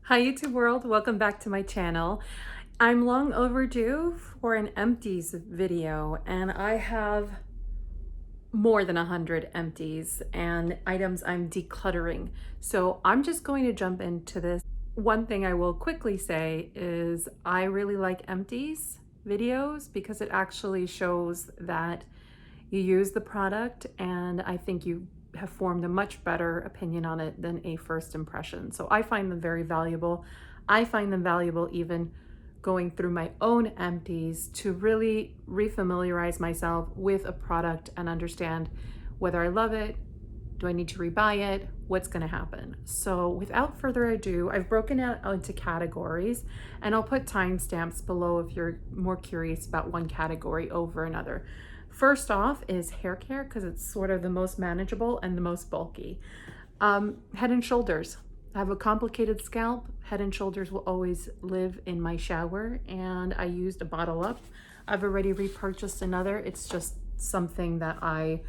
Hi YouTube world, welcome back to my channel. I'm long overdue for an empties video and I have more than 100 empties and items I'm decluttering. So I'm just going to jump into this. One thing I will quickly say is I really like empties videos because it actually shows that you use the product, and I think you have formed a much better opinion on it than a first impression. So I find them very valuable. I find them valuable even going through my own empties to really refamiliarize myself with a product and understand whether I love it, do I need to rebuy it, what's going to happen. So without further ado, I've broken it out into categories, and I'll put timestamps below if you're more curious about one category over another. First off is hair care, because it's sort of the most manageable and the most bulky. Head and Shoulders. I have a complicated scalp. Head and Shoulders will always live in my shower, and I used a bottle up. I've already repurchased another. It's just something that I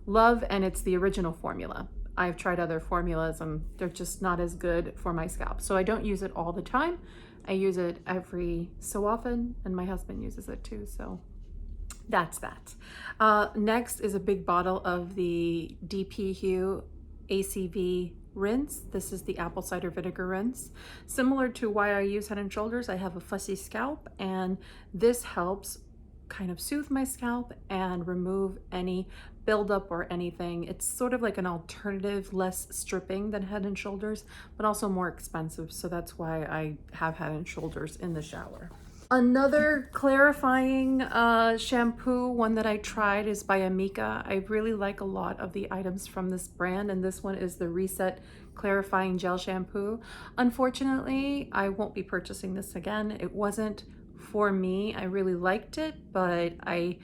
love, and it's the original formula. I've tried other formulas and they're just not as good for my scalp. So I don't use it all the time. I use it every so often, and my husband uses it too. So that's that. Next is a big bottle of the DP Hue ACV rinse. This is the apple cider vinegar rinse. Similar to why I use Head and Shoulders, I have a fussy scalp, and this helps kind of soothe my scalp and remove any buildup or anything. It's sort of like an alternative, less stripping than Head and Shoulders, but also more expensive. So that's why I have Head and Shoulders in the shower. Another clarifying shampoo, one that I tried, is by Amica. I really like a lot of the items from this brand, and this one is the Reset Clarifying Gel Shampoo. Unfortunately, I won't be purchasing this again. It wasn't for me. I really liked it, but I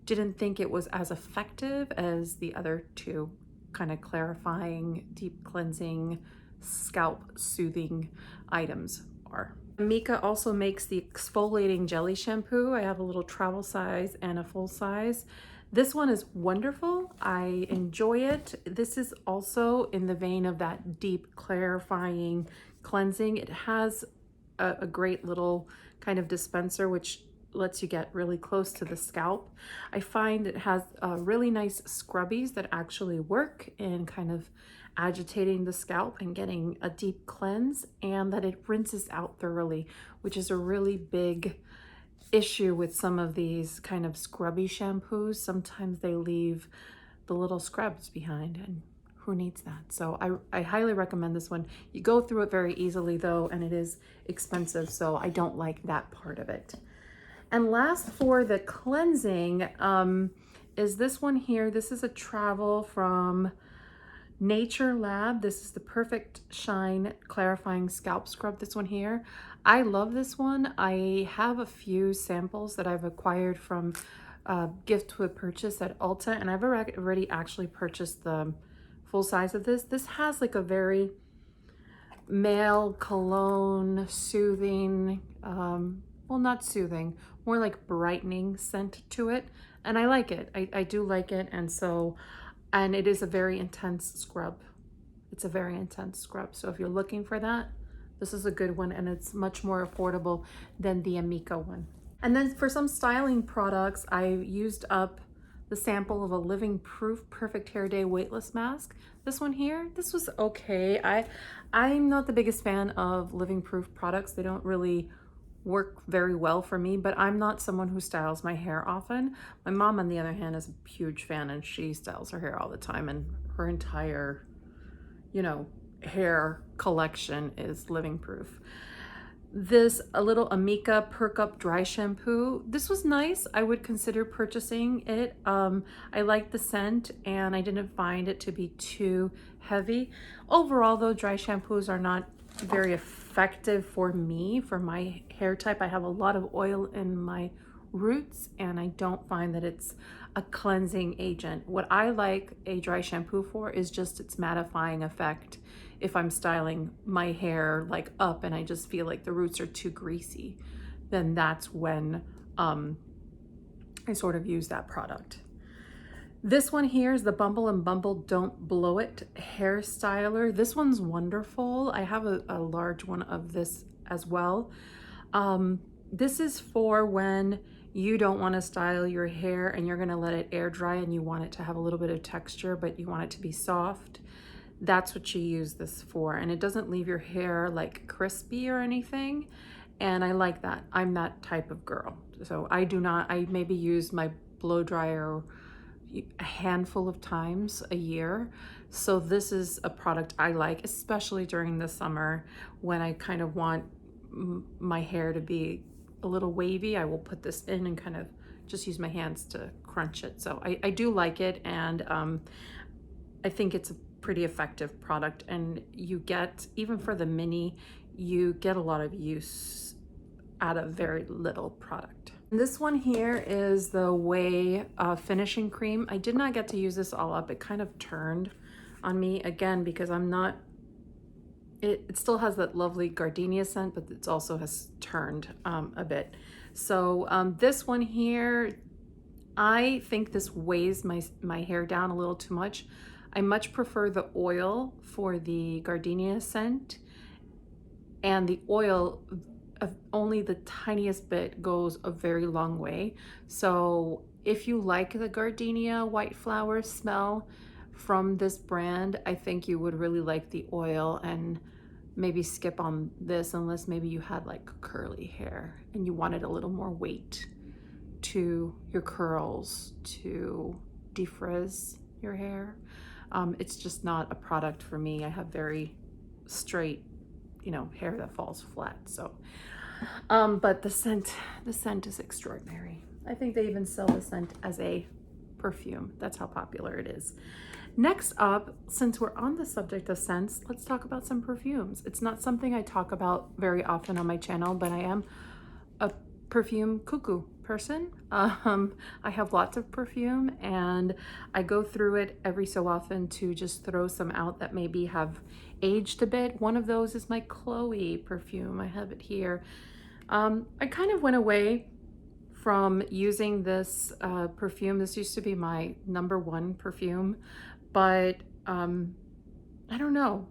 didn't think it was as effective as the other two kind of clarifying, deep cleansing, scalp soothing items are. Amica also makes the exfoliating jelly shampoo. I have a little travel size and a full size. This one is wonderful. I enjoy it. This is also in the vein of that deep clarifying cleansing. It has a great little kind of dispenser which lets you get really close to the scalp. I find it has really nice scrubbies that actually work in kind of agitating the scalp and getting a deep cleanse, and that it rinses out thoroughly, which is a really big issue with some of these kind of scrubby shampoos. Sometimes they leave the little scrubs behind, and who needs that? So I highly recommend this one. You go through it very easily though, and it is expensive, so I don't like that part of it. And last for the cleansing is this one here. This is a travel from Nature Lab. This is the Perfect Shine Clarifying Scalp Scrub, this one here. I love this one. I have a few samples that I've acquired from gift with purchase at Ulta, and I've already actually purchased the full size of this. This has like a very male cologne, soothing, well, not soothing, more like brightening scent to it. And I like it. I do like it. And it is a very intense scrub. It's a very intense scrub. So if you're looking for that, this is a good one, and it's much more affordable than the Amica one. And then for some styling products, I used up the sample of a Living Proof Perfect Hair Day Weightless Mask. This one here, this was okay. I'm not the biggest fan of Living Proof products. They don't really work very well for me, but I'm not someone who styles my hair often. My mom, on the other hand, is a huge fan, and she styles her hair all the time, and her entire, you know, hair collection is Living Proof. This a little Amica Perk Up Dry Shampoo. This was nice. I would consider purchasing it. I like the scent, and I didn't find it to be too heavy. Overall though, dry shampoos are not very effective for me, for my hair type. I have a lot of oil in my roots, and I don't find that it's a cleansing agent. What I like a dry shampoo for is just its mattifying effect. If I'm styling my hair like up and I just feel like the roots are too greasy, then that's when I sort of use that product. This one here is the Bumble and Bumble Don't Blow It hair styler. This one's wonderful. I have a large one of this as well. This is for when you don't want to style your hair and you're going to let it air dry and you want it to have a little bit of texture, but you want it to be soft. That's what you use this for. And it doesn't leave your hair like crispy or anything. And I like that. I'm that type of girl. So I maybe use my blow dryer a handful of times a year. So this is a product I like, especially during the summer when I kind of want my hair to be a little wavy. I will put this in and kind of just use my hands to crunch it. So I do like it, and I think it's a pretty effective product, and you get, even for the mini, you get a lot of use out of very little product. This one here is the Way finishing cream. I did not get to use this all up. It kind of turned on me again because I'm not, it still has that lovely gardenia scent, but it also has turned a bit. So this one here, I think this weighs my hair down a little too much. I much prefer the oil for the gardenia scent, and the oil of only the tiniest bit goes a very long way. So if you like the gardenia white flower smell from this brand, I think you would really like the oil, and maybe skip on this unless maybe you had like curly hair and you wanted a little more weight to your curls to defrizz your hair. It's just not a product for me. I have very straight, you know, hair that falls flat. So but the scent is extraordinary. I think they even sell the scent as a perfume. That's how popular it is. Next up, since we're on the subject of scents, let's talk about some perfumes. It's not something I talk about very often on my channel, but I am a perfume cuckoo person. I have lots of perfume, and I go through it every so often to just throw some out that maybe have aged a bit. One of those is my Chloe perfume. I have it here. I kind of went away from using this perfume. This used to be my #1 perfume, but I don't know.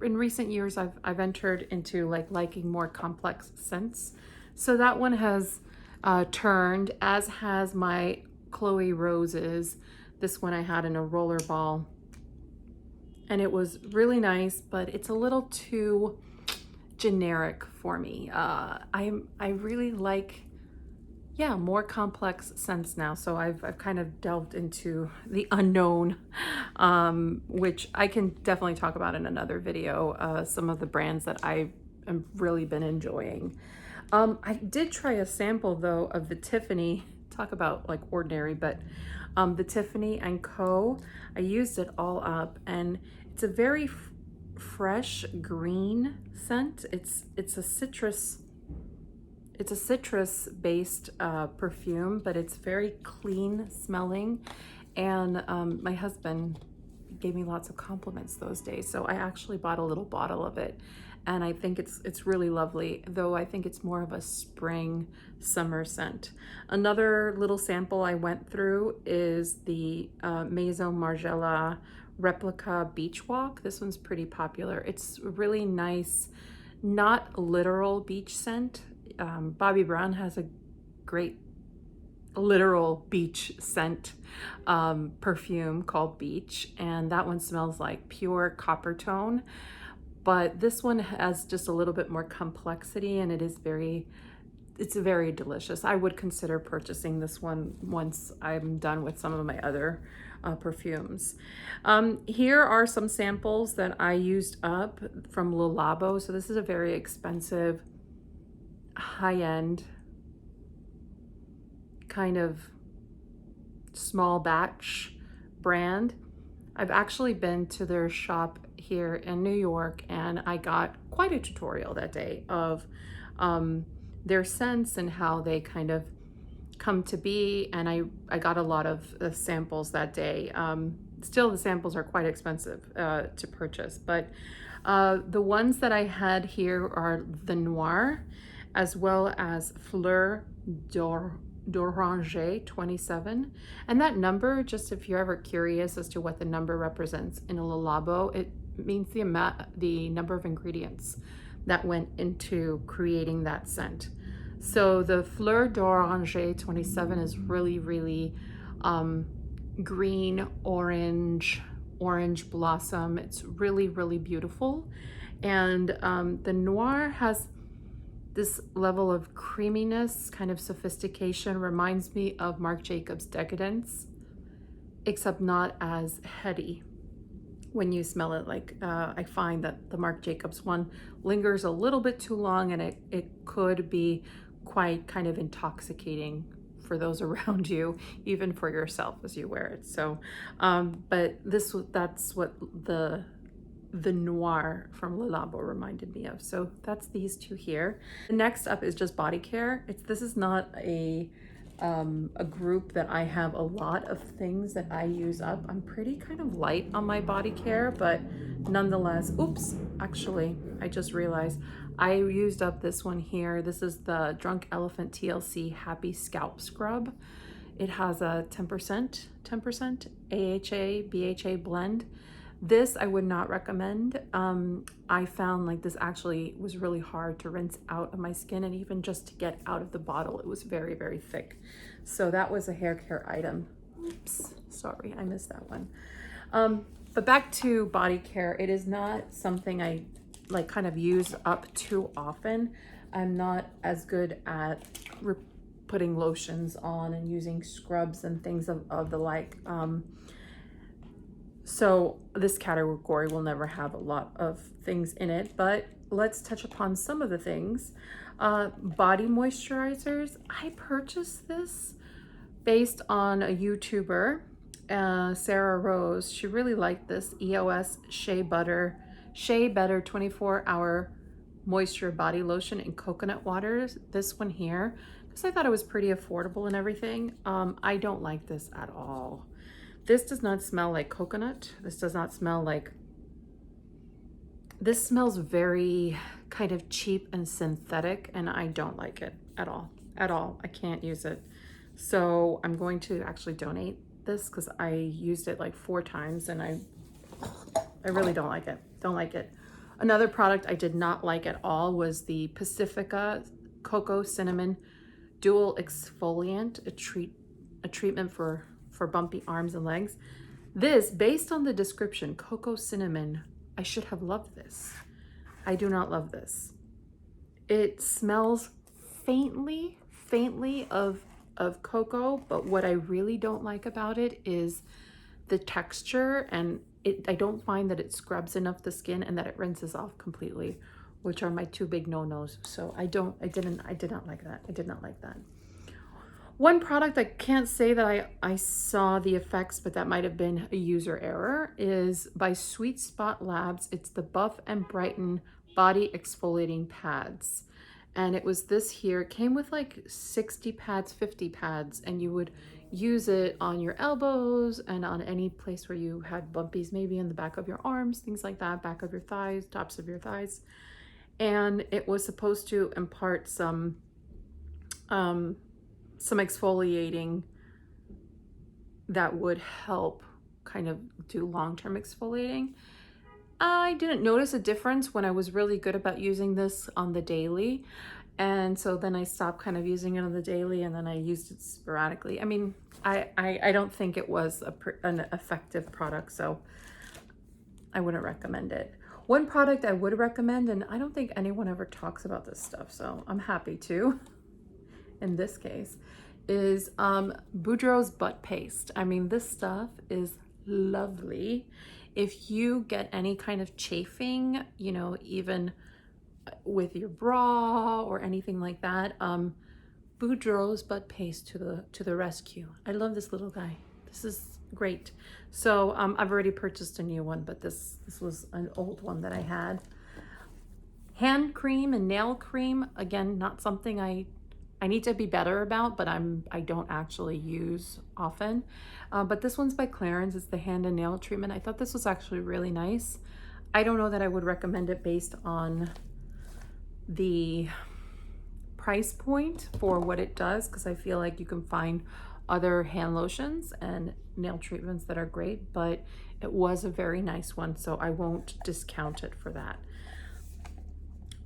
In recent years, I've entered into like liking more complex scents. So that one has turned, as has my Chloe Roses. This one I had in a roller ball, and it was really nice, but it's a little too generic for me. I really like, yeah, more complex scents now. So I've kind of delved into the unknown, which I can definitely talk about in another video, some of the brands that I have really been enjoying. I did try a sample though of the Tiffany, talk about like ordinary, but the Tiffany & Co. I used it all up, and it's a very fresh green scent. It's a citrus based perfume, but it's very clean smelling, and my husband gave me lots of compliments those days, so I actually bought a little bottle of it, and I think it's really lovely, though I think it's more of a spring summer scent. Another little sample I went through is the Maizo Marzella Replica Beach Walk. This one's pretty popular. It's really nice, not literal beach scent. Bobbi Brown has a great literal beach scent perfume called Beach, and that one smells like pure copper tone, but this one has just a little bit more complexity, and it's very delicious. I would consider purchasing this one once I'm done with some of my other perfumes. Here are some samples that I used up from Le Labo. So this is a very expensive, high-end, kind of small batch brand. I've actually been to their shop here in New York, and I got quite a tutorial that day of their scents and how they kind of come to be, and I got a lot of samples that day. Still, the samples are quite expensive to purchase, but the ones that I had here are the Noir, as well as Fleur d'Oranger 27. And that number, just if you're ever curious as to what the number represents in a Le Labo, it means the number of ingredients that went into creating that scent. So the Fleur d'Oranger 27 is really, really green, orange blossom. It's really, really beautiful. And the Noir has this level of creaminess, kind of sophistication, reminds me of Marc Jacobs Decadence, except not as heady when you smell it. Like I find that the Marc Jacobs one lingers a little bit too long, and it could be quite kind of intoxicating for those around you, even for yourself as you wear it. So, but that's what the Noir from Le Labo reminded me of. So that's these two here. Next up is just body care. This is not a group that I have a lot of things that I use up. I'm pretty kind of light on my body care, but nonetheless, oops, actually, I just realized I used up this one here. This is the Drunk Elephant TLC Happy Scalp Scrub. It has a 10% AHA, BHA blend. This I would not recommend. I found like this actually was really hard to rinse out of my skin, and even just to get out of the bottle, it was very, very thick. So that was a hair care item. Oops, sorry, I missed that one. But back to body care, it is not something I like kind of use up too often. I'm not as good at putting lotions on and using scrubs and things of the like. So this category will never have a lot of things in it, but let's touch upon some of the things. Body moisturizers. I purchased this based on a YouTuber, Sarah Rose. She really liked this EOS Shea Better 24-hour moisture body lotion in coconut water. This one here, because I thought it was pretty affordable and everything. I don't like this at all. This does not smell like coconut. This does not smell like, this smells very kind of cheap and synthetic, and I don't like it at all, I can't use it. So I'm going to actually donate this because I used it like 4 times and I really don't like it. Another product I did not like at all was the Pacifica Cocoa Cinnamon Dual Exfoliant, a treatment for bumpy arms and legs. This, based on the description, cocoa cinnamon, I should have loved this. I do not love this. It smells faintly of cocoa, but what I really don't like about it is the texture, and I don't find that it scrubs enough the skin and that it rinses off completely, which are my 2 big no-nos. So I did not like that. I did not like that. One product I can't say that I saw the effects, but that might have been a user error, is by Sweet Spot Labs. It's the Buff and Brighten Body Exfoliating Pads. And it was this here. It came with like 60 pads, 50 pads, and you would use it on your elbows and on any place where you had bumpies, maybe in the back of your arms, things like that, back of your thighs, tops of your thighs. And it was supposed to impart some exfoliating that would help kind of do long-term exfoliating. I didn't notice a difference when I was really good about using this on the daily. And so then I stopped kind of using it on the daily, and then I used it sporadically. I mean, I don't think it was an effective product, so I wouldn't recommend it. One product I would recommend, and I don't think anyone ever talks about this stuff, so I'm happy to, in this case, is Boudreaux's butt paste. I mean, this stuff is lovely. If you get any kind of chafing, you know, even with your bra or anything like that, Boudreaux's butt paste to the rescue. I love this little guy. This is great. So I've already purchased a new one, but this was an old one that I had. Hand cream and nail cream, again, not something I need to be better about, but I don't actually use often. But this one's by Clarins. It's the hand and nail treatment. I thought this was actually really nice. I don't know that I would recommend it based on the price point for what it does, because I feel like you can find other hand lotions and nail treatments that are great, but it was a very nice one, so I won't discount it for that.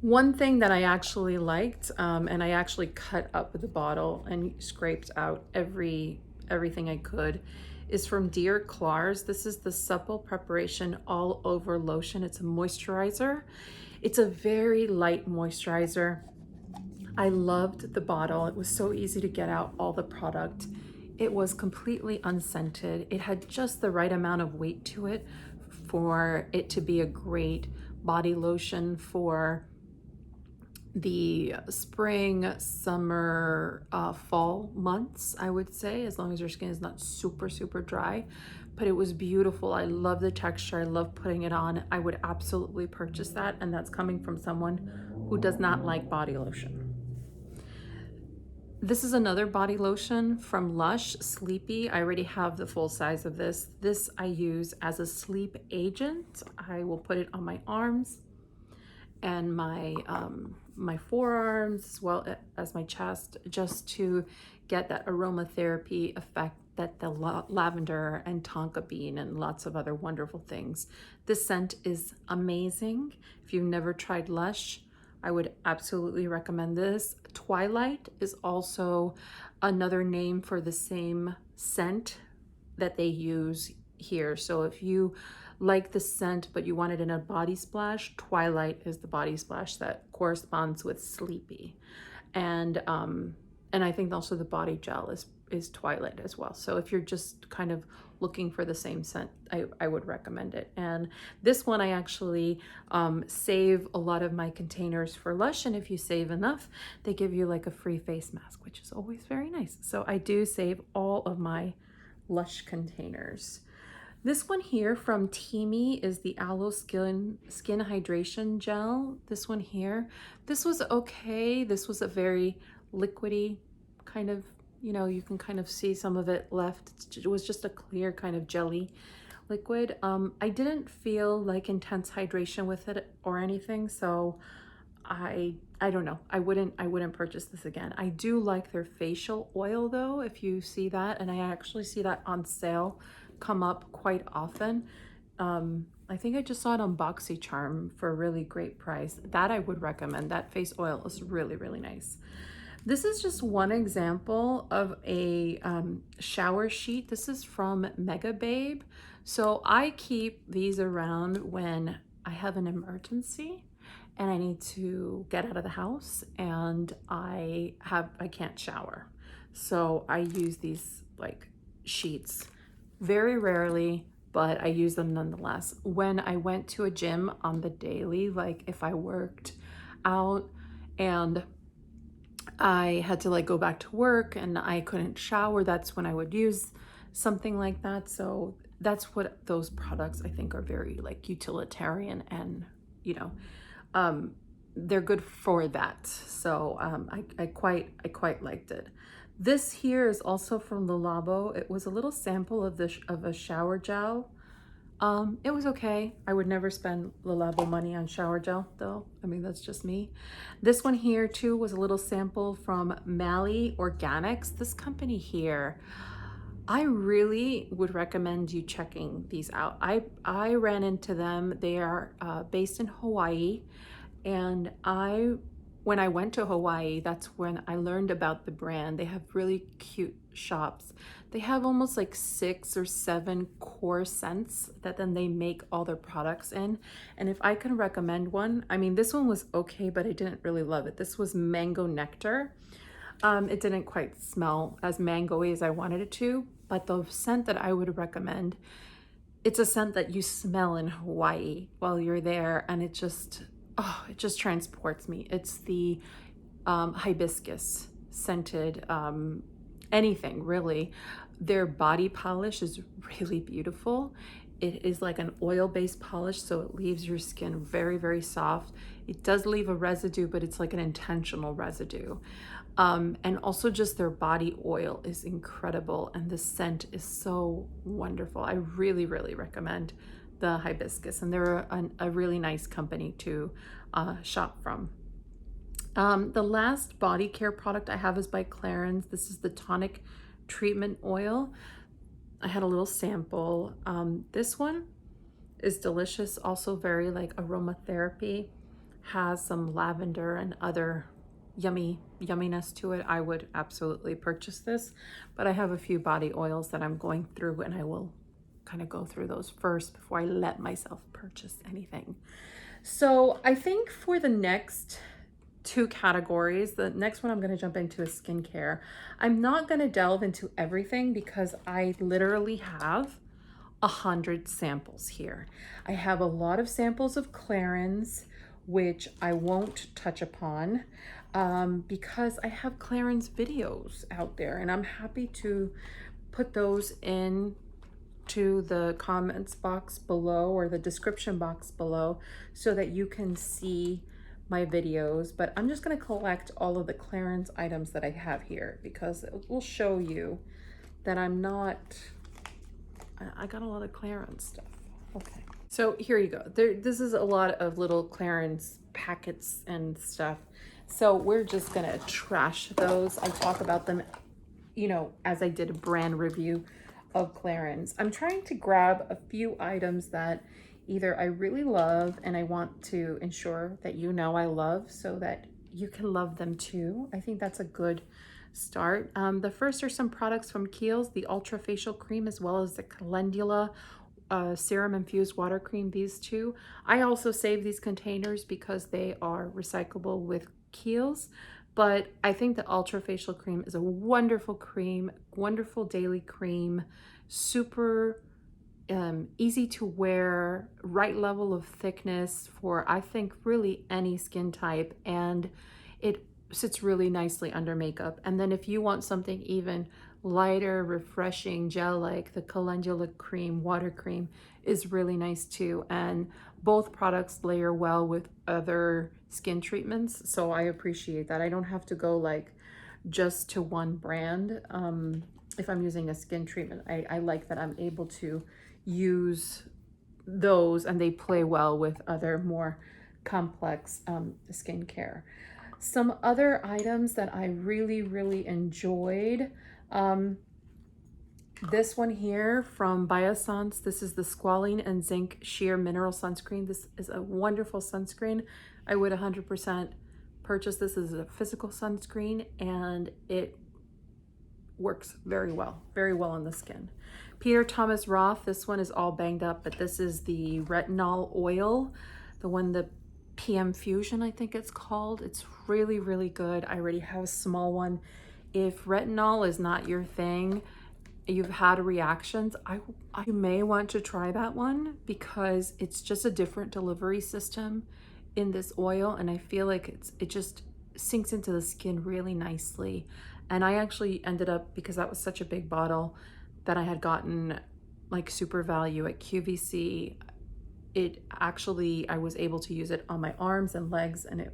One thing that I actually liked, and I actually cut up the bottle and scraped out everything I could, is from Dear Clarins. This is the Supple Preparation All Over Lotion. It's a moisturizer. It's a very light moisturizer. I loved the bottle. It was so easy to get out all the product. It was completely unscented. It had just the right amount of weight to it for it to be a great body lotion for the spring, summer, fall months, I would say, as long as your skin is not super, super dry. But it was beautiful. I love the texture. I love putting it on. I would absolutely purchase that, and that's coming from someone who does not like body lotion. This is another body lotion from Lush Sleepy. I already have the full size of this. This I use as a sleep agent. I will put it on my arms and my forearms, as well as my chest, just to get that aromatherapy effect that the lavender and tonka bean and lots of other wonderful things. This scent is amazing. If you've never tried Lush, I would absolutely recommend this. Twilight is also another name for the same scent that they use here. So if you like the scent but you want it in a body splash, Twilight is the body splash that corresponds with Sleepy. And I think also the body gel is Twilight as well. So if you're just kind of looking for the same scent, I would recommend it. And this one I actually save a lot of my containers for Lush, and if you save enough, they give you like a free face mask, which is always very nice. So I do save all of my Lush containers. This one here from Teamy is the Aloe Skin Hydration Gel. This one here, this was okay. This was a very liquidy kind of, you know, you can kind of see some of it left. It was just a clear kind of jelly liquid. I didn't feel like intense hydration with it or anything, so I don't know. I wouldn't purchase this again. I do like their facial oil though, if you see that, and I actually see that on sale come up quite often. I think I just saw it on BoxyCharm for a really great price. That I would recommend. That face oil is really, really nice. This is just one example of a shower sheet. This is from Mega Babe. So I keep these around when I have an emergency and I need to get out of the house and I can't shower. So I use these like sheets very rarely, but I use them nonetheless. When I went to a gym on the daily, like if I worked out and I had to like go back to work and I couldn't shower, that's when I would use something like that. So that's what those products I think are very like utilitarian, and you know, they're good for that. So I quite liked it. This here is also from Le Labo. It was a little sample of a shower gel. It was okay. I would never spend Le Labo money on shower gel though. I mean, that's just me. This one here too was a little sample from Mali Organics. This company here, I really would recommend you checking these out. I ran into them. They are based in Hawaii, and when I went to Hawaii, that's when I learned about the brand. They have really cute shops. They have almost like 6 or 7 core scents that then they make all their products in. And if I can recommend one, I mean, this one was okay, but I didn't really love it. This was Mango Nectar. It didn't quite smell as mango-y as I wanted it to, but the scent that I would recommend, it's a scent that you smell in Hawaii while you're there, and it just transports me. It's the hibiscus scented anything really. Their body polish is really beautiful. It is like an oil-based polish, so it leaves your skin very, very soft. It does leave a residue, but it's like an intentional residue. And also just their body oil is incredible, and the scent is so wonderful. I really, really recommend the hibiscus, and they're a really nice company to shop from. The last body care product I have is by Clarins. This is the Tonic Treatment Oil. I had a little sample. This one is delicious, also very like aromatherapy, has some lavender and other yumminess to it. I would absolutely purchase this, but I have a few body oils that I'm going through, and I will kind of go through those first before I let myself purchase anything. So I think for the next two categories, the next one I'm going to jump into is skincare. I'm not going to delve into everything because I literally have 100 samples here. I have a lot of samples of Clarins, which I won't touch upon because I have Clarins videos out there, and I'm happy to put those in to the comments box below or the description box below so that you can see my videos. But I'm just going to collect all of the Clarins items that I have here because it will show you that I'm not, I got a lot of Clarins stuff. Okay, so here you go. This is a lot of little Clarins packets and stuff. So we're just gonna trash those. I talk about them, you know, as I did a brand review of Clarins. I'm trying to grab a few items that either I really love and I want to ensure that you know I love so that you can love them too. I think that's a good start. The first are some products from Kiehl's, the Ultra Facial Cream, as well as the Calendula Serum Infused Water Cream, these two. I also save these containers because they are recyclable with Kiehl's, but I think the Ultra Facial Cream is a wonderful cream, wonderful daily cream, super easy to wear, right level of thickness for I think really any skin type, and it sits really nicely under makeup. And then if you want something even lighter, refreshing, gel-like, the Calendula Cream Water Cream is really nice too. And both products layer well with other skin treatments, so I appreciate that. I don't have to go like just to one brand. If I'm using a skin treatment, I like that I'm able to use those and they play well with other more complex skincare. Some other items that I really enjoyed. This one here from Biossance. This is the Squalene and Zinc Sheer Mineral Sunscreen. This is a wonderful sunscreen. I would 100% purchase this as a physical sunscreen, and it works very well on the skin. Peter Thomas Roth, this one is all banged up, but this is the retinol oil, the one, the PM Fusion, I think it's called. It's really good. I already have a small one. If retinol is not your thing, you've had reactions, you may want to try that one because it's just a different delivery system in this oil, and I feel like it just sinks into the skin really nicely. And I actually ended up, because that was such a big bottle that I had gotten like super value at QVC, I was able to use it on my arms and legs, and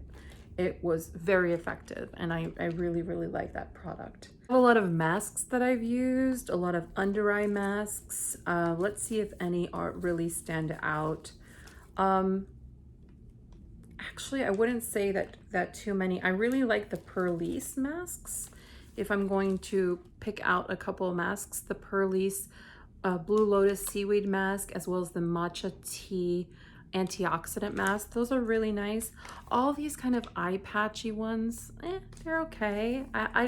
it was very effective, and I really like that product. I have a lot of masks that I've used, a lot of under eye masks. Let's see if any are really stand out. Actually, I wouldn't say that too many. I really like the Perlice masks. If I'm going to pick out a couple of masks, the Perlice Blue Lotus Seaweed Mask, as well as the Matcha Tea Antioxidant Mask. Those are really nice. All these kind of eye patchy ones, they're okay. I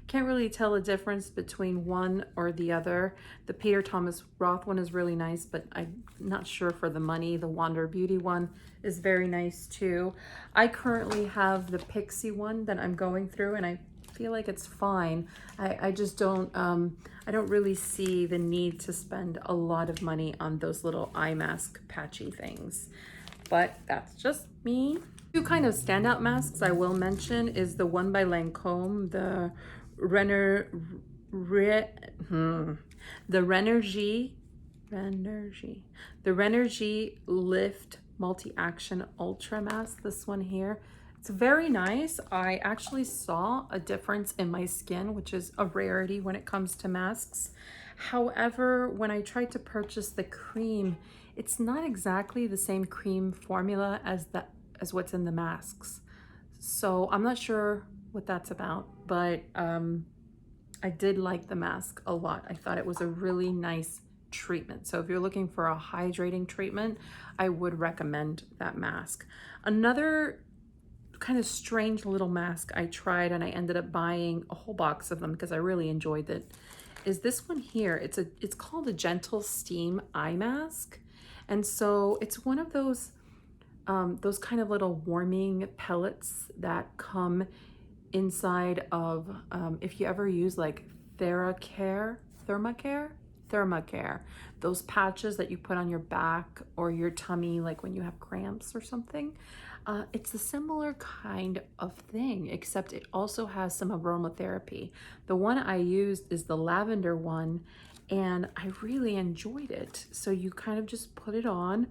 can't really tell the difference between one or the other. The Peter Thomas Roth one is really nice, but I'm not sure for the money. The Wander Beauty one is very nice too. I currently have the Pixie one that I'm going through, and I feel like it's fine. I just don't I don't really see the need to spend a lot of money on those little eye mask patchy things, but that's just me. Two kind of standout masks I will mention is the one by Lancome, the Renergie Lift Multi-Action Ultra Mask. This one here, it's very nice. I actually saw a difference in my skin, which is a rarity when it comes to masks. However, when I tried to purchase the cream, it's not exactly the same cream formula as what's in the masks. So I'm not sure what that's about, but I did like the mask a lot. I thought it was a really nice treatment. So if you're looking for a hydrating treatment, I would recommend that mask. Another kind of strange little mask I tried, and I ended up buying a whole box of them because I really enjoyed it, is this one here. It's called a Gentle Steam Eye Mask. And so it's one of those kind of little warming pellets that come inside of, if you ever use like Thermacare, those patches that you put on your back or your tummy, like when you have cramps or something. It's a similar kind of thing, except it also has some aromatherapy. The one I used is the lavender one, and I really enjoyed it. So you kind of just put it on,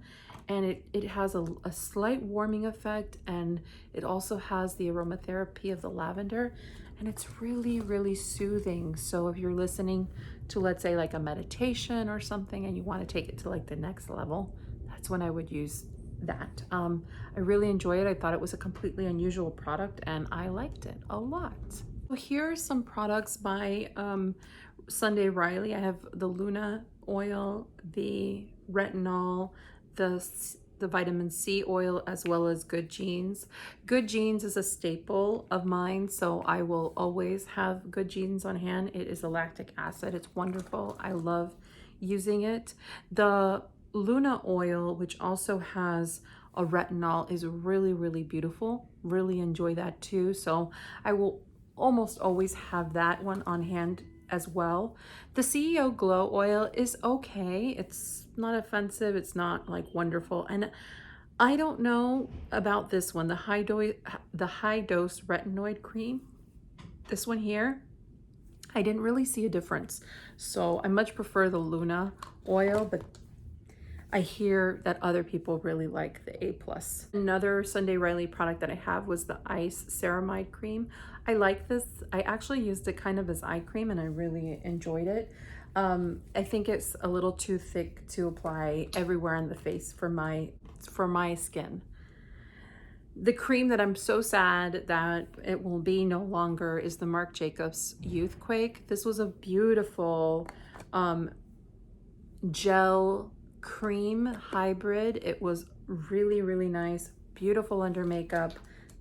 and it has a slight warming effect, and it also has the aromatherapy of the lavender, and it's really, really soothing. So if you're listening to, let's say, like a meditation or something, and you want to take it to like the next level, that's when I would use that. I really enjoy it. I thought it was a completely unusual product, and I liked it a lot. So here are some products by Sunday Riley. I have the Luna oil, the retinol, the vitamin C oil, as well as Good Genes. Good Genes is a staple of mine, so I will always have Good Genes on hand. It is a lactic acid. It's wonderful. I love using it. The Luna oil, which also has a retinol, is really, really beautiful. Really enjoy that too. So I will almost always have that one on hand as well. The CEO Glow Oil is okay. It's not offensive. It's not like wonderful. And I don't know about this one, the high dose retinoid cream. This one here, I didn't really see a difference. So I much prefer the Luna oil, but I hear that other people really like the A+. Another Sunday Riley product that I have was the Ice Ceramide Cream. I like this. I actually used it kind of as eye cream, and I really enjoyed it. I think it's a little too thick to apply everywhere on the face for my skin. The cream that I'm so sad that it will be no longer is the Marc Jacobs Youthquake. This was a beautiful gel cream hybrid. It was really, really nice, beautiful under makeup.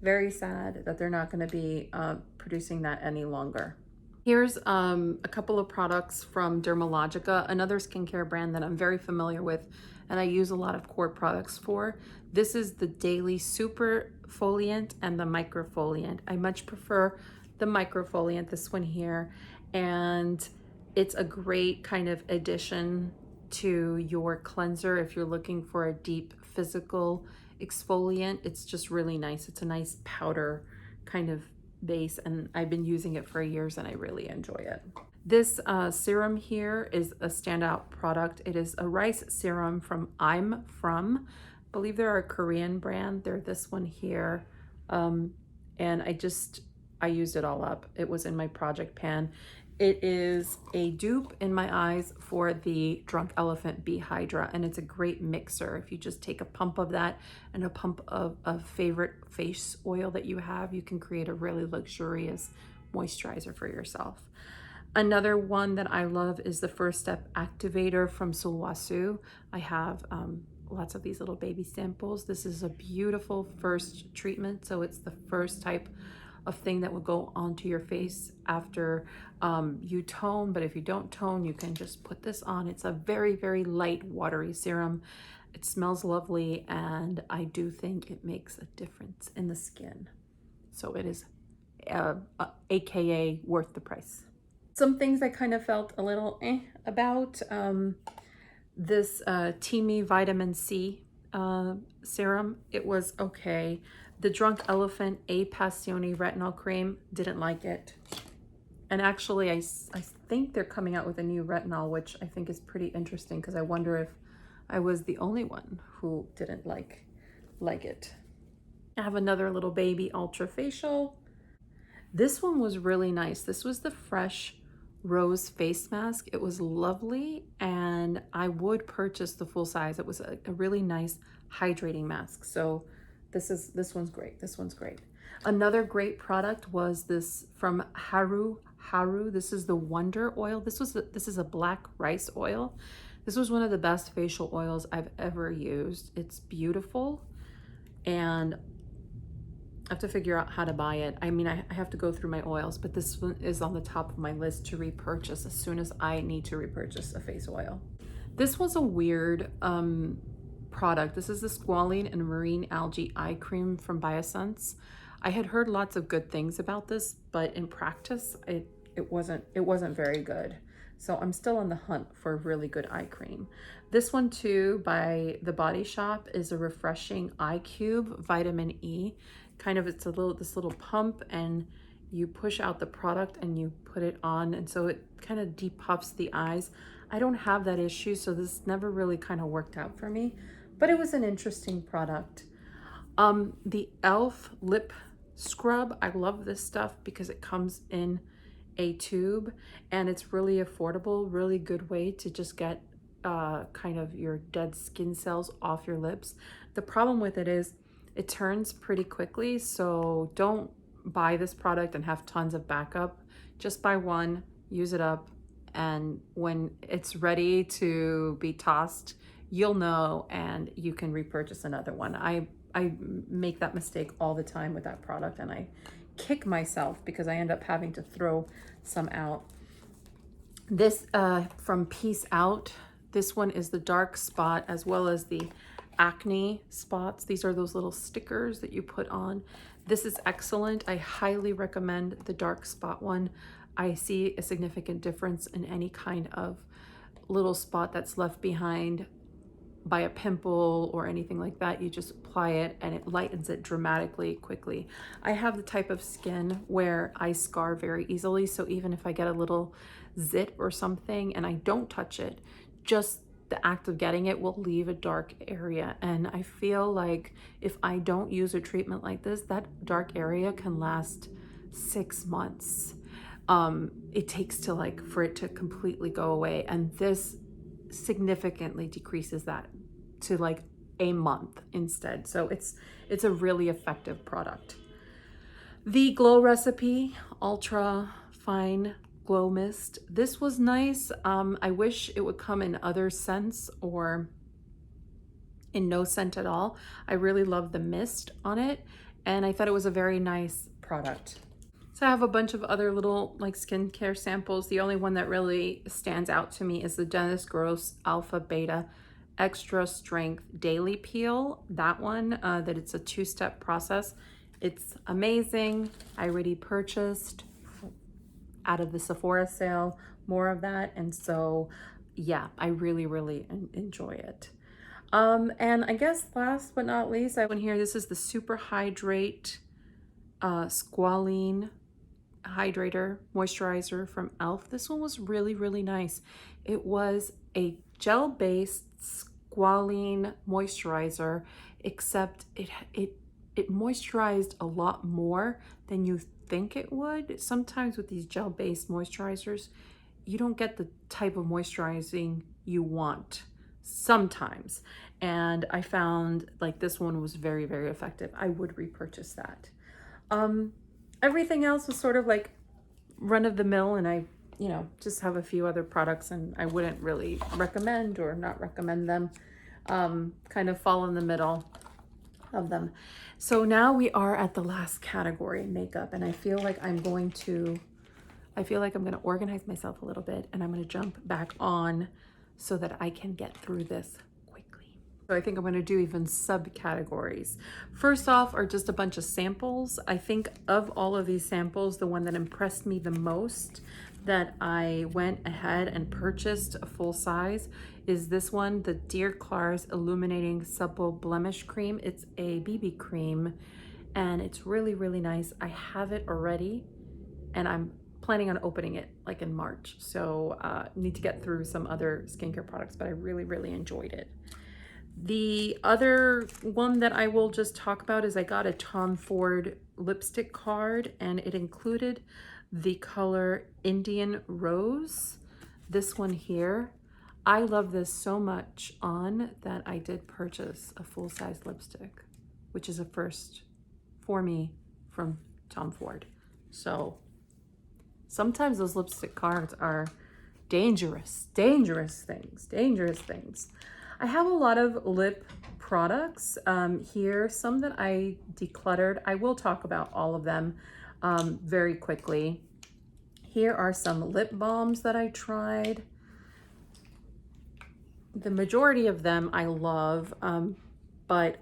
Very sad that they're not going to be producing that any longer. Here's a couple of products from Dermalogica, another skincare brand that I'm very familiar with and I use a lot of core products for. This is the Daily Super Foliant and the Microfoliant. I much prefer the Microfoliant, this one here, and it's a great kind of addition to your cleanser if you're looking for a deep physical exfoliant. It's just really nice. It's a nice powder kind of base, and I've been using it for years and I really enjoy it. This serum here is a standout product. It is a rice serum from I believe they're a Korean brand. They're this one here, and I used it all up. It was in my project pan. It is a dupe in my eyes for the Drunk Elephant Bee Hydra, and it's a great mixer. If you just take a pump of that and a pump of a favorite face oil that you have, you can create a really luxurious moisturizer for yourself. Another one that I love is the First Step Activator from Sulwhasoo. I have lots of these little baby samples. This is a beautiful first treatment, so it's the first type of thing that will go onto your face after you tone. But if you don't tone, you can just put this on. It's a very, very light, watery serum. It smells lovely, and I do think it makes a difference in the skin. So it is AKA worth the price. Some things I kind of felt a little about. This Teamy Vitamin C serum, it was okay. The Drunk Elephant A Passione Retinol Cream, didn't like it. And actually, I think they're coming out with a new retinol, which I think is pretty interesting because I wonder if I was the only one who didn't like it. I have another little baby ultra facial. This one was really nice. This was the Fresh Rose face mask. It was lovely, and I would purchase the full size. It was a really nice hydrating mask. So this one's great. This one's great. Another great product was this from Haru. This is the Wonder Oil. This is a black rice oil. This was one of the best facial oils I've ever used. It's beautiful, and I have to figure out how to buy it. I mean, I have to go through my oils, but this one is on the top of my list to repurchase as soon as I need to repurchase a face oil. This was a weird product. This is the Squalene and Marine Algae Eye Cream from Biosense. I had heard lots of good things about this, but in practice, it wasn't very good. So I'm still on the hunt for a really good eye cream. This one too, by The Body Shop, is a refreshing eye cube, vitamin E. Kind of, it's this little pump, and you push out the product and you put it on, and so it kind of depuffs the eyes. I don't have that issue, so this never really kind of worked out for me, but it was an interesting product. The e.l.f. lip scrub, I love this stuff because it comes in a tube and it's really affordable, really good way to just get kind of your dead skin cells off your lips. The problem with it is it turns pretty quickly, so don't buy this product and have tons of backup. Just buy one, use it up, and when it's ready to be tossed, you'll know and you can repurchase another one. I make that mistake all the time with that product, and I kick myself because I end up having to throw some out. This from Peace Out, this one is the dark spot as well as the acne spots. These are those little stickers that you put on. This is excellent. I highly recommend the dark spot one. I see a significant difference in any kind of little spot that's left behind by a pimple or anything like that. You just apply it and it lightens it dramatically quickly. I have the type of skin where I scar very easily, so even if I get a little zit or something and I don't touch it, just the act of getting it will leave a dark area. And I feel like if I don't use a treatment like this, that dark area can last 6 months. It takes for it to completely go away, and this significantly decreases that to like a month instead. So it's a really effective product. The Glow Recipe Ultra Fine Glow Mist. This was nice. I wish it would come in other scents or in no scent at all. I really love the mist on it, and I thought it was a very nice product. So I have a bunch of other little like skincare samples. The only one that really stands out to me is the Dennis Gross Alpha Beta Extra Strength Daily Peel. That one, that it's a 2-step process. It's amazing. I already purchased out of the Sephora sale more of that, and so yeah, I really enjoy it. And I guess last but not least, I have one here. This is the Super Hydrate Squalene Hydrator Moisturizer from e.l.f. This one was really nice. It was a gel-based squalene moisturizer, except it moisturized a lot more than you think it would. Sometimes with these gel-based moisturizers, you don't get the type of moisturizing you want sometimes. And I found like this one was very effective. I would repurchase that. Everything else was sort of like run of the mill, and I, just have a few other products and I wouldn't really recommend or not recommend them. Kind of fall in the middle of them. So now we are at the last category, makeup, and I feel like I'm going to organize myself a little bit, and I'm going to jump back on so that I can get through this. So I think I'm going to do even subcategories. First off are just a bunch of samples. I think of all of these samples, the one that impressed me the most that I went ahead and purchased a full size is this one, the Dear Klairs Illuminating Supple Blemish Cream. It's a BB cream and it's really nice. I have it already and I'm planning on opening it like in March. So need to get through some other skincare products, but I really enjoyed it. The other one that I will just talk about is I got a Tom Ford lipstick card, and it included the color Indian Rose. This one here. I love this so much on that I did purchase a full-size lipstick, which is a first for me from Tom Ford. So sometimes those lipstick cards are dangerous things. I have a lot of lip products here, some that I decluttered. I will talk about all of them very quickly. Here are some lip balms that I tried. The majority of them I love, but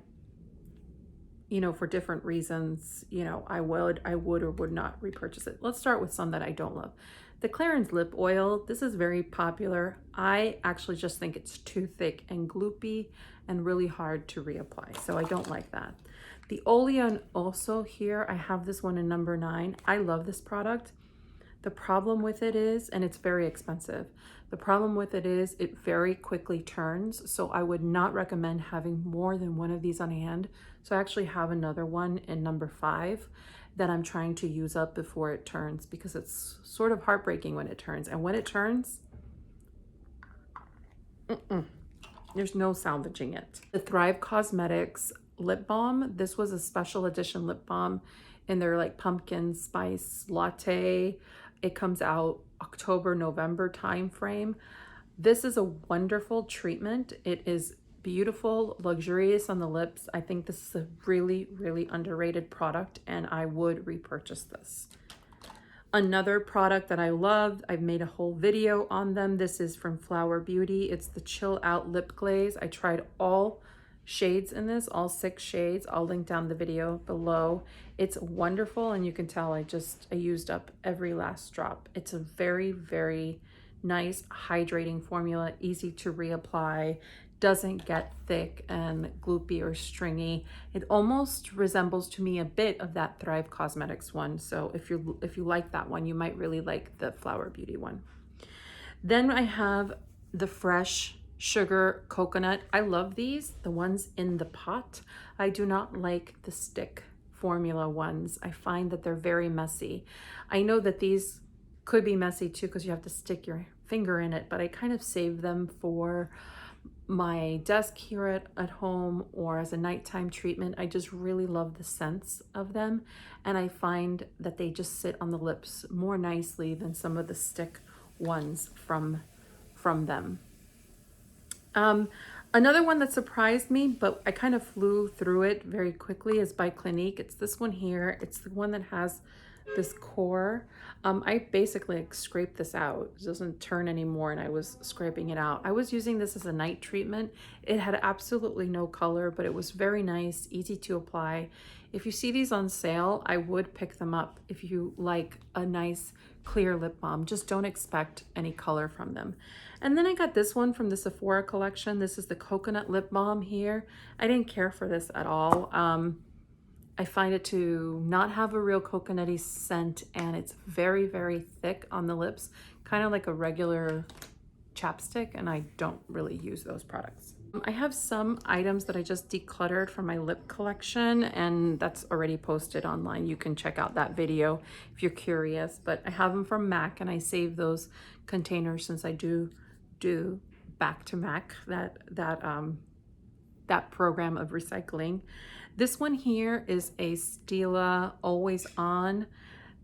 you know, for different reasons, you know, I would or would not repurchase it. Let's start with some that I don't love. The Clarins Lip Oil, this is very popular. I actually just think it's too thick and gloopy and really hard to reapply, so I don't like that. The Oleon also here, I have this one in number 9. I love this product. The problem with it is, and it's very expensive, the problem with it is it very quickly turns, so I would not recommend having more than one of these on hand. So I actually have another one in number 5 that I'm trying to use up before it turns, because it's sort of heartbreaking when it turns. And when it turns, there's no salvaging it. The Thrive Cosmetics lip balm, this was a special edition lip balm in their like pumpkin spice latte. It comes out October, November time frame. This is a wonderful treatment. It is beautiful, luxurious on the lips. I think this is a really, really underrated product, and I would repurchase this. Another product that I love, I've made a whole video on them. This is from Flower Beauty. It's the Chill Out Lip Glaze. I tried all shades in this, all 6 shades. I'll link down the video below. It's wonderful, and you can tell I used up every last drop. It's a very, very nice hydrating formula, easy to reapply, doesn't get thick and gloopy or stringy. It almost resembles to me a bit of that Thrive Cosmetics one. So if you like that one, you might really like the Flower Beauty one. Then I have the Fresh Sugar Coconut. I love these, the ones in the pot. I do not like the stick formula ones. I find that they're very messy. I know that these could be messy too because you have to stick your finger in it, but I kind of save them for my desk here at home or as a nighttime treatment. I just really love the scents of them, and I find that they just sit on the lips more nicely than some of the stick ones from them. Another one that surprised me, but I kind of flew through it very quickly, is by Clinique. It's this one here. It's the one that has this core. I basically like scraped this out. It doesn't turn anymore, and I was scraping it out. I was using this as a night treatment. It had absolutely no color, but it was very nice, easy to apply. If you see these on sale, I would pick them up if you like a nice clear lip balm. Just don't expect any color from them. And then I got this one from the Sephora collection. This is the Coconut Lip Balm here. I didn't care for this at all. I find it to not have a real coconutty scent, and it's very, very thick on the lips, kind of like a regular chapstick, and I don't really use those products. I have some items that I just decluttered from my lip collection, and that's already posted online. You can check out that video if you're curious, but I have them from Mac, and I save those containers since I do back to Mac, that program of recycling. This one here is a Stila Always On.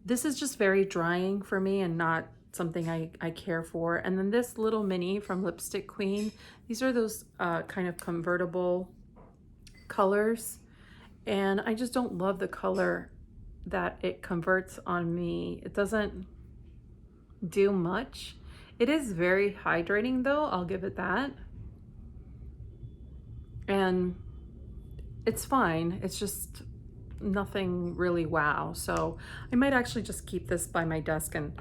This is just very drying for me and not something I care for. And then this little mini from Lipstick Queen. These are those kind of convertible colors, and I just don't love the color that it converts on me. It doesn't do much. It is very hydrating though, I'll give it that. And it's fine. It's just nothing really wow. So I might actually just keep this by my desk and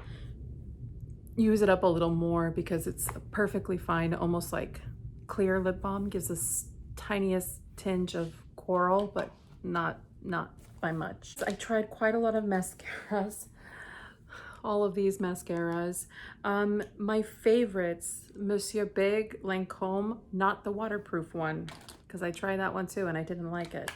use it up a little more, because it's perfectly fine, almost like clear lip balm. Gives this tiniest tinge of coral, but not by much. I tried quite a lot of mascaras. All of these mascaras. My favorites, Monsieur Big Lancome, not the waterproof one, because I tried that one too and I didn't like it.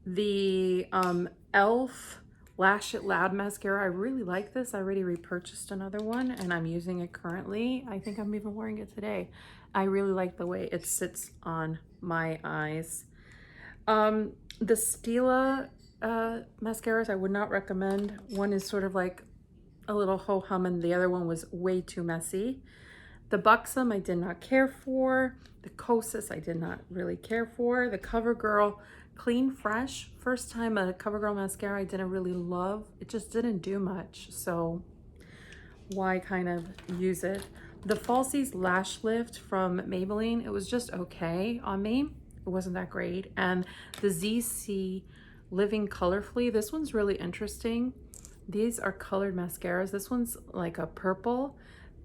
The e.l.f. Lash It Loud mascara, I really like this. I already repurchased another one and I'm using it currently. I think I'm even wearing it today. I really like the way it sits on my eyes. The Stila mascaras I would not recommend. One is sort of like a little ho-hum and the other one was way too messy. The Buxom I did not care for. The Kosas I did not really care for. The CoverGirl Clean Fresh, first time a CoverGirl mascara I didn't really love. It just didn't do much, so why kind of use it. The Falsies Lash Lift from Maybelline, it was just okay on me. It wasn't that great. And the ZC Living Colorfully, this one's really interesting. These are colored mascaras. This one's like a purple.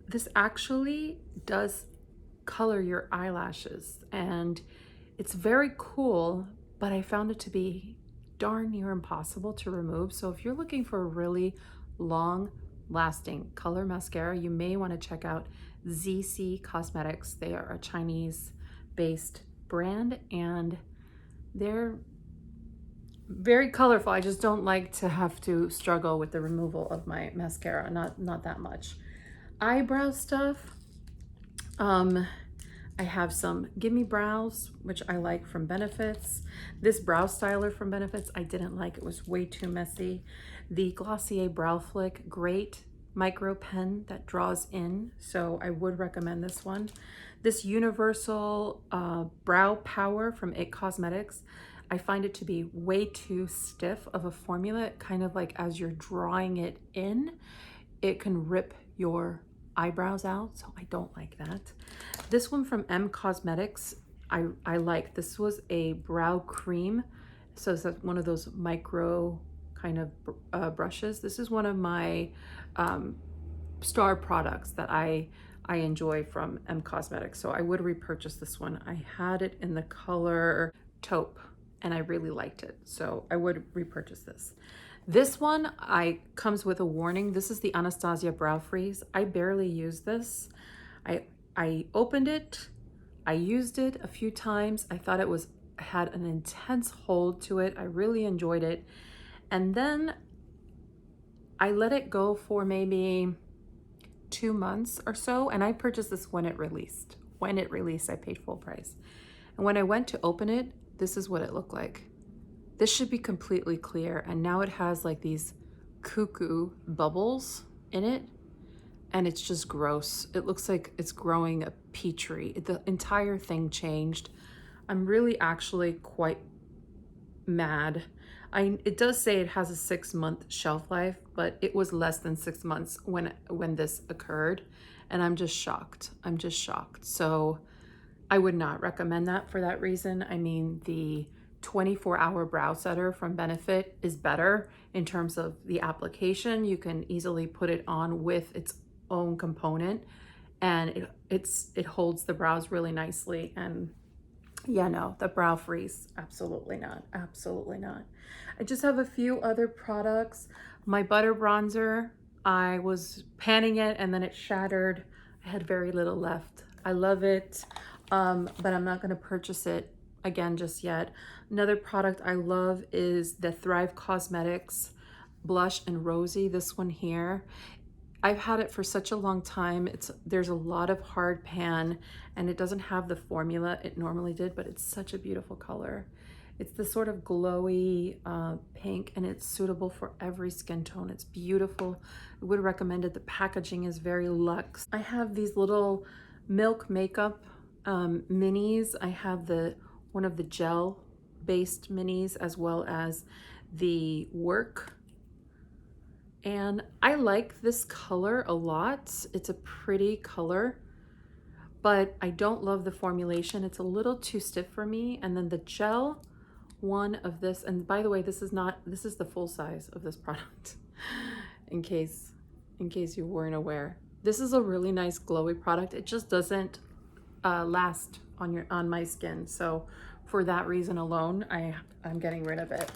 This actually does color your eyelashes and it's very cool, but I found it to be darn near impossible to remove. So if you're looking for a really long lasting color mascara, you may want to check out ZC Cosmetics. They are a Chinese based brand and they're very colorful. I just don't like to have to struggle with the removal of my mascara, not that much. Eyebrow stuff, I have some Gimme Brows, which I like from Benefits. This brow styler from Benefits I didn't like, it was way too messy. The Glossier Brow Flick, great micro pen that draws in, so I would recommend this one. This Universal Brow Power from IT Cosmetics, I find it to be way too stiff of a formula, kind of like as you're drawing it in, it can rip your eyebrows out, so I don't like that. This one from M Cosmetics, I like. This was a brow cream, so it's one of those micro kind of brushes. This is one of my star products that I enjoy from M Cosmetics, so I would repurchase this one. I had it in the color taupe and I really liked it, so I would repurchase this. This one comes with a warning. This is the Anastasia Brow Freeze. I barely use this. I opened it, I used it a few times. I thought it had an intense hold to it. I really enjoyed it. And then I let it go for maybe 2 months or so, and I purchased this when it released. When it released, I paid full price. And when I went to open it, this is what it looked like. This should be completely clear, and now it has like these cuckoo bubbles in it, and it's just gross. It looks like it's growing a petri. The entire thing changed. I'm really actually quite mad. It does say it has a 6-month shelf life, but it was less than 6 months when this occurred, and I'm just shocked. I'm just shocked. So I would not recommend that for that reason. I mean, the 24-hour brow setter from Benefit is better in terms of the application. You can easily put it on with its own component, and it holds the brows really nicely. And yeah, no, the brow freeze, absolutely not, absolutely not. I just have a few other products. My butter bronzer, I was panning it and then it shattered. I had very little left. I love it, but I'm not gonna purchase it again just yet. Another product I love is the Thrive Cosmetics Blush and Rosy, this one here. I've had it for such a long time. There's a lot of hard pan and it doesn't have the formula it normally did, but it's such a beautiful color. It's the sort of glowy pink, and it's suitable for every skin tone. It's beautiful. I would recommend it. The packaging is very luxe. I have these little Milk makeup minis. I have one of the gel based minis as well as the work. And I like this color a lot. It's a pretty color, but I don't love the formulation. It's a little too stiff for me. And then the gel one of this, and by the way, this is the full size of this product, in case you weren't aware. This is a really nice glowy product. It just doesn't last on my skin. So for that reason alone, I'm getting rid of it.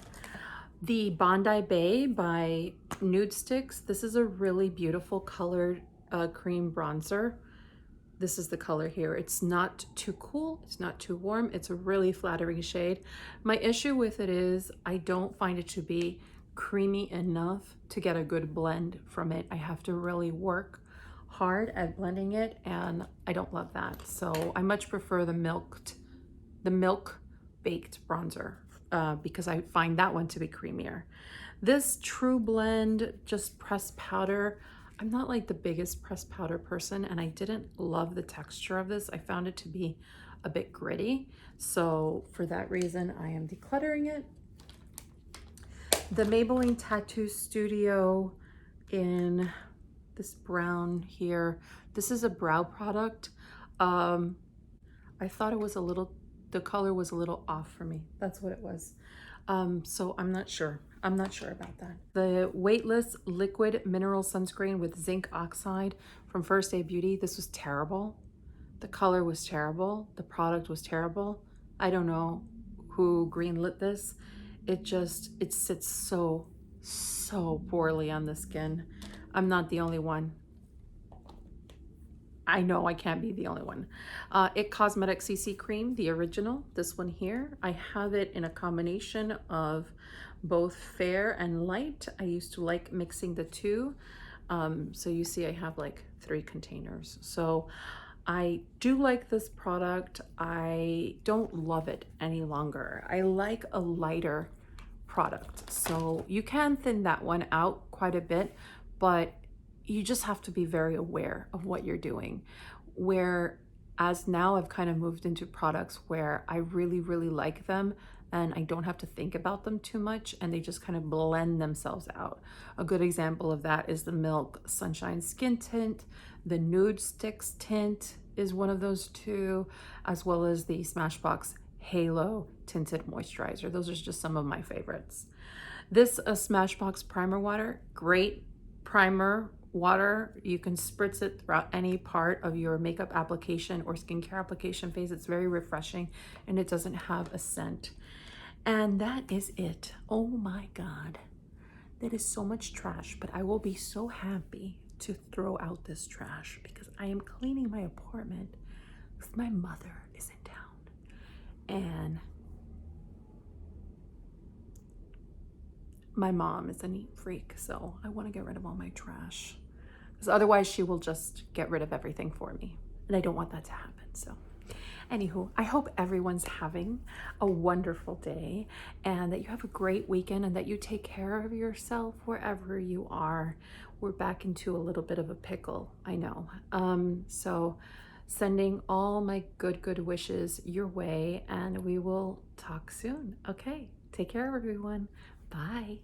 The Bondi Bay by Nude Sticks. This is a really beautiful colored cream bronzer. This is the color here. It's not too cool, it's not too warm. It's a really flattering shade. My issue with it is I don't find it to be creamy enough to get a good blend from it. I have to really work hard at blending it, and I don't love that. So I much prefer the milk baked bronzer because I find that one to be creamier. This True Blend just pressed powder. I'm not like the biggest pressed powder person, and I didn't love the texture of this. I found it to be a bit gritty. So for that reason, I am decluttering it. The Maybelline Tattoo Studio in this brown here. This is a brow product. I thought it was a little, the color was a little off for me. That's what it was. So I'm not sure. I'm not sure about that. The Weightless Liquid Mineral Sunscreen with Zinc Oxide from First Aid Beauty. This was terrible. The color was terrible. The product was terrible. I don't know who greenlit this. It sits so poorly on the skin. I'm not the only one. I know I can't be the only one. It Cosmetic CC Cream, the original, this one here. I have it in a combination of both fair and light. I used to like mixing the two. So you see I have like 3 containers. So I do like this product. I don't love it any longer. I like a lighter product. So you can thin that one out quite a bit, but you just have to be very aware of what you're doing. Whereas now I've kind of moved into products where I really like them and I don't have to think about them too much, and they just kind of blend themselves out. A good example of that is the Milk Sunshine Skin Tint. The Nude Sticks Tint is one of those 2, as well as the Smashbox Halo Tinted Moisturizer. Those are just some of my favorites. This Smashbox Primer Water, great primer water. You can spritz it throughout any part of your makeup application or skincare application phase. It's very refreshing and it doesn't have a scent. And that is it. Oh my God. That is so much trash, but I will be so happy to throw out this trash because I am cleaning my apartment because my mother is in town. And my mom is a neat freak, so I want to get rid of all my trash. Because otherwise she will just get rid of everything for me. And I don't want that to happen, so. Anywho, I hope everyone's having a wonderful day and that you have a great weekend and that you take care of yourself wherever you are. We're back into a little bit of a pickle, I know. So sending all my good wishes your way, and we will talk soon. Okay, take care everyone. Bye.